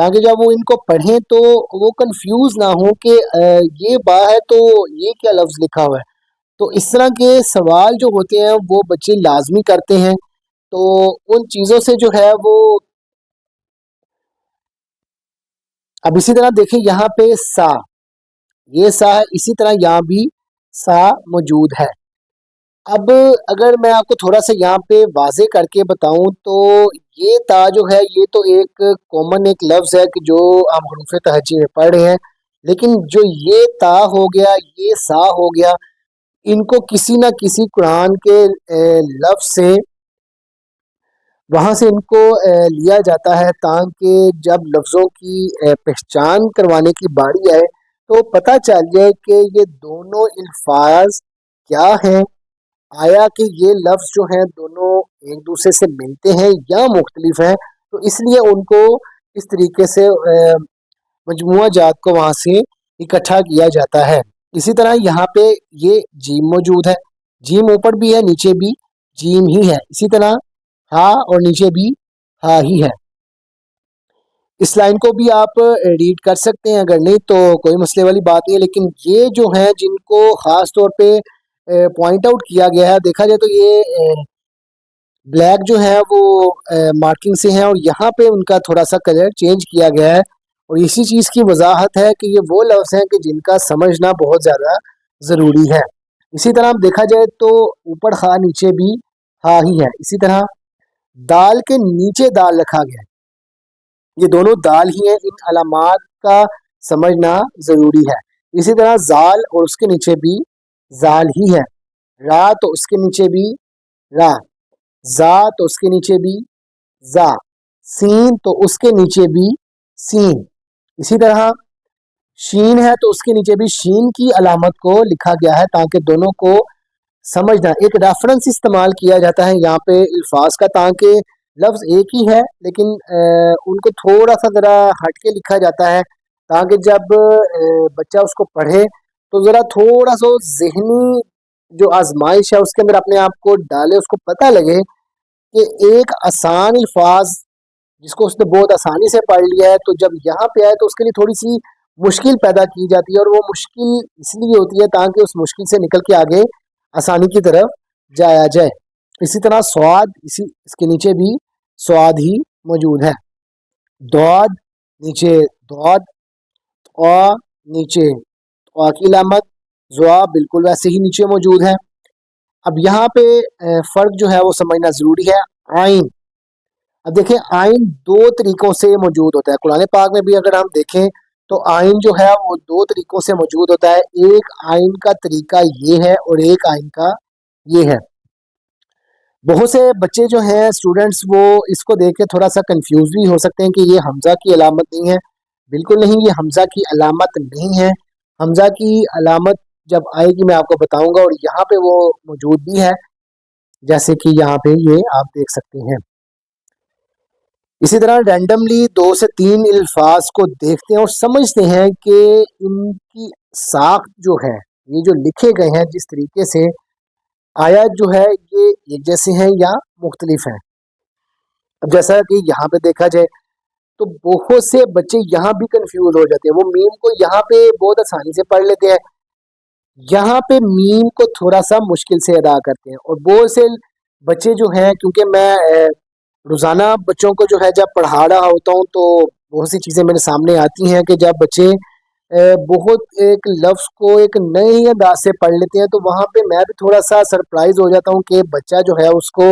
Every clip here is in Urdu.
تاکہ جب وہ ان کو پڑھیں تو وہ کنفیوز نہ ہو کہ یہ با ہے تو یہ کیا لفظ لکھا ہوا ہے. تو اس طرح کے سوال جو ہوتے ہیں وہ بچے لازمی کرتے ہیں. تو ان چیزوں سے جو ہے وہ اب اسی طرح دیکھیں یہاں پہ سا، یہ سا ہے، اسی طرح یہاں بھی سا موجود ہے. اب اگر میں آپ کو تھوڑا سا یہاں پہ واضح کر کے بتاؤں تو یہ تا جو ہے یہ تو ایک کامن ایک لفظ ہے کہ جو ہم حروف تہجی میں پڑھ رہے ہیں، لیکن جو یہ تا ہو گیا، یہ سا ہو گیا، ان کو کسی نہ کسی قرآن کے لفظ سے وہاں سے ان کو لیا جاتا ہے تاکہ جب لفظوں کی پہچان کروانے کی باری آئے تو پتہ چل جائے کہ یہ دونوں الفاظ کیا ہیں. آیا کہ یہ لفظ جو ہیں دونوں ایک دوسرے سے ملتے ہیں یا مختلف ہیں. تو اس لیے ان کو اس طریقے سے مجموعہ جات کو وہاں سے اکٹھا کیا جاتا ہے. اسی طرح یہاں پہ یہ جیم موجود ہے، جیم اوپر بھی ہے نیچے بھی جیم ہی ہے. اسی طرح ہا اور نیچے بھی ہا ہی ہے. اس لائن کو بھی آپ ریڈ کر سکتے ہیں، اگر نہیں تو کوئی مسئلے والی بات نہیں ہے. لیکن یہ جو ہیں جن کو خاص طور پہ پوائنٹ آؤٹ کیا گیا ہے، دیکھا جائے تو یہ بلیک جو ہے وہ مارکنگ سے ہیں اور یہاں پہ ان کا تھوڑا سا کلر چینج کیا گیا ہے. اور اسی چیز کی وضاحت ہے کہ یہ وہ لفظ ہیں کہ جن کا سمجھنا بہت زیادہ ضروری ہے. اسی طرح دیکھا جائے تو اوپر خا نیچے بھی ہا ہی ہے. اسی طرح دال کے نیچے دال رکھا گیا ہے، یہ دونوں دال ہی ہیں، ان علامات کا سمجھنا ضروری ہے. اسی طرح زال اور اس کے نیچے بھی زال ہی ہے. را تو اس کے نیچے بھی را، زا تو اس کے نیچے بھی زا، سین تو اس کے نیچے بھی سین. اسی طرح شین ہے تو اس کے نیچے بھی شین کی علامت کو لکھا گیا ہے تاکہ دونوں کو سمجھنا. ایک ریفرنس استعمال کیا جاتا ہے یہاں پہ الفاظ کا، تاکہ لفظ ایک ہی ہے لیکن ان کو تھوڑا سا ذرا ہٹ کے لکھا جاتا ہے تاکہ جب بچہ اس کو پڑھے تو ذرا تھوڑا سا ذہنی جو آزمائش ہے اس کے اندر اپنے آپ کو ڈالے، اس کو پتہ لگے کہ ایک آسان الفاظ جس کو اس نے بہت آسانی سے پڑھ لیا ہے تو جب یہاں پہ آئے تو اس کے لیے تھوڑی سی مشکل پیدا کی جاتی ہے. اور وہ مشکل اس لیے ہوتی ہے تاکہ اس مشکل سے نکل کے آگے آسانی کی طرف جایا جائے. اسی طرح سواد، اس کے نیچے بھی سواد ہی موجود ہے. دعاد نیچے دعاد، آ نیچے آ کی علامت، زوا بالکل ویسے ہی نیچے موجود ہے. اب یہاں پہ فرق جو ہے وہ سمجھنا ضروری ہے. آئین، اب دیکھیں آئین دو طریقوں سے موجود ہوتا ہے. قرآن پاک میں بھی اگر ہم دیکھیں تو آئین جو ہے وہ دو طریقوں سے موجود ہوتا ہے. ایک آئین کا طریقہ یہ ہے اور ایک آئین کا یہ ہے. بہت سے بچے جو ہیں اسٹوڈنٹس وہ اس کو دیکھ کے تھوڑا سا کنفیوز بھی ہو سکتے ہیں کہ یہ حمزہ کی علامت نہیں ہے. بالکل نہیں، یہ حمزہ کی علامت نہیں ہے. حمزہ کی علامت جب آئے گی میں آپ کو بتاؤں گا، اور یہاں پہ وہ موجود بھی ہے جیسے کہ یہاں پہ یہ آپ دیکھ سکتے ہیں. اسی طرح رینڈملی 2 سے 3 الفاظ کو دیکھتے ہیں اور سمجھتے ہیں کہ ان کی ساخت جو ہے، یہ جو لکھے گئے ہیں جس طریقے سے آیات جو ہے یہ ایک جیسے ہیں یا مختلف ہیں. اب جیسا کہ یہاں پہ دیکھا جائے تو بہت سے بچے یہاں بھی کنفیوز ہو جاتے ہیں. وہ میم کو یہاں پہ بہت آسانی سے پڑھ لیتے ہیں، یہاں پہ میم کو تھوڑا سا مشکل سے ادا کرتے ہیں. اور بہت سے بچے جو ہیں، کیونکہ میں روزانہ بچوں کو جو ہے جب پڑھا رہا ہوتا ہوں تو بہت سی چیزیں میرے سامنے آتی ہیں کہ جب بچے بہت ایک لفظ کو ایک نئے انداز سے پڑھ لیتے ہیں تو وہاں پہ میں بھی تھوڑا سا سرپرائز ہو جاتا ہوں کہ بچہ جو ہے اس کو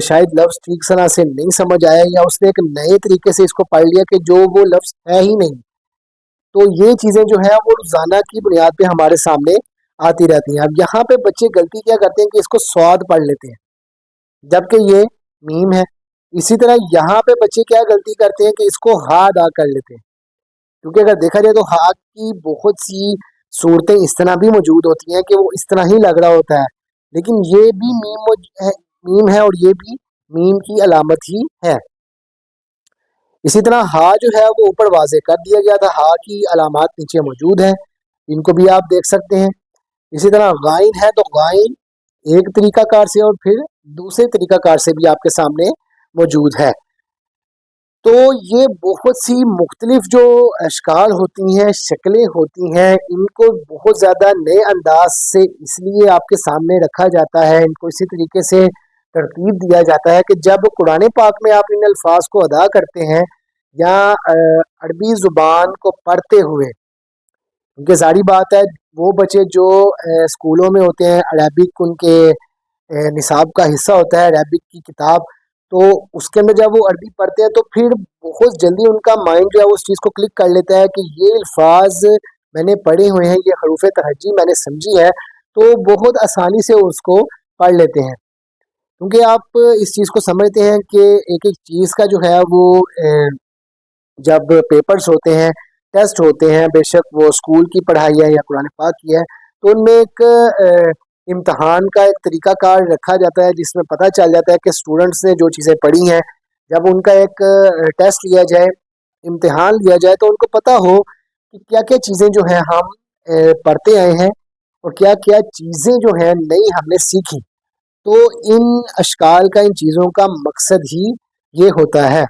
شاید لفظ ٹھیک طرح سے نہیں سمجھ آیا یا اس نے ایک نئے طریقے سے اس کو پڑھ لیا کہ جو وہ لفظ ہے ہی نہیں. تو یہ چیزیں جو ہے وہ روزانہ کی بنیاد پہ ہمارے سامنے آتی رہتی ہیں. اب یہاں پہ بچے غلطی کیا کرتے ہیں کہ اس کو سواد پڑھ لیتے ہیں جبکہ یہ میم ہے. اسی طرح یہاں پہ بچے کیا غلطی کرتے ہیں کہ اس کو ہا ادا کر لیتے ہیں، کیونکہ اگر دیکھا جائے تو ہا کی بہت سی صورتیں اس طرح بھی موجود ہوتی ہیں کہ وہ اس طرح ہی لگ رہا ہوتا ہے، لیکن یہ بھی میم ہے اور یہ بھی میم کی علامت ہی ہے. اسی طرح ہا جو ہے وہ اوپر واضح کر دیا گیا تھا، ہا کی علامات نیچے موجود ہیں، ان کو بھی آپ دیکھ سکتے ہیں. اسی طرح غائن ہے تو غائن ایک طریقہ کار سے اور پھر دوسرے طریقہ کار سے بھی آپ کے سامنے موجود ہے. تو یہ بہت سی مختلف جو اشکال ہوتی ہیں، شکلیں ہوتی ہیں، ان کو بہت زیادہ نئے انداز سے اس لیے آپ کے سامنے رکھا جاتا ہے، ان کو اسی طریقے سے ترتیب دیا جاتا ہے کہ جب قرآن پاک میں آپ ان الفاظ کو ادا کرتے ہیں یا عربی زبان کو پڑھتے ہوئے، کیونکہ ظاہری بات ہے وہ بچے جو اسکولوں میں ہوتے ہیں، عربک ان کے نصاب کا حصہ ہوتا ہے، عربک کی کتاب، تو اس کے اندر جب وہ عربی پڑھتے ہیں تو پھر بہت جلدی ان کا مائنڈ جو ہے وہ اس چیز کو کلک کر لیتا ہے کہ یہ الفاظ میں نے پڑھے ہوئے ہیں، یہ حروف تہجی میں نے سمجھی ہے، تو بہت آسانی سے اس کو پڑھ لیتے ہیں، کیونکہ آپ اس چیز کو سمجھتے ہیں کہ ایک ایک چیز کا جو ہے وہ جب پیپرز ہوتے ہیں، ٹیسٹ ہوتے ہیں، بے شک وہ اسکول کی پڑھائی ہے یا قرآن پاک کی ہے، تو ان میں ایک امتحان کا ایک طریقہ کار رکھا جاتا ہے جس میں پتہ چل جاتا ہے کہ اسٹوڈنٹس نے جو چیزیں پڑھی ہیں، جب ان کا ایک ٹیسٹ لیا جائے، امتحان لیا جائے، تو ان کو پتہ ہو کہ کیا کیا چیزیں جو ہیں ہم پڑھتے آئے ہیں اور کیا کیا چیزیں جو ہیں نئی ہم نے سیکھی۔ تو ان اشکال کا، ان چیزوں کا مقصد ہی یہ ہوتا ہے۔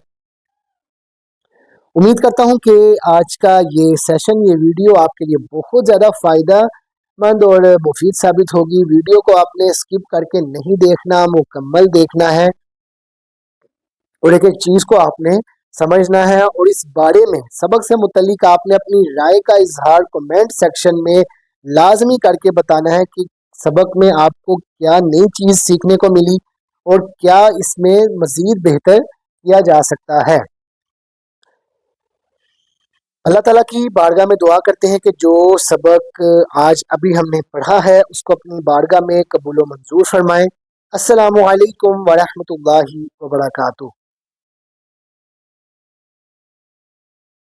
امید کرتا ہوں کہ آج کا یہ سیشن، یہ ویڈیو آپ کے لیے بہت زیادہ فائدہ مند اور مفید ثابت ہوگی۔ ویڈیو کو آپ نے اسکپ کر کے نہیں دیکھنا، مکمل دیکھنا ہے اور ایک ایک چیز کو آپ نے سمجھنا ہے، اور اس بارے میں سبق سے متعلق آپ نے اپنی رائے کا اظہار کمنٹ سیکشن میں لازمی کر کے بتانا ہے کہ سبق میں آپ کو کیا نئی چیز سیکھنے کو ملی اور کیا اس میں مزید بہتر کیا جا سکتا ہے۔ اللہ تعالیٰ کی بارگاہ میں دعا کرتے ہیں کہ جو سبق آج ابھی ہم نے پڑھا ہے اس کو اپنی بارگاہ میں قبول و منظور فرمائیں۔ السلام علیکم ورحمۃ اللہ وبرکاتہ۔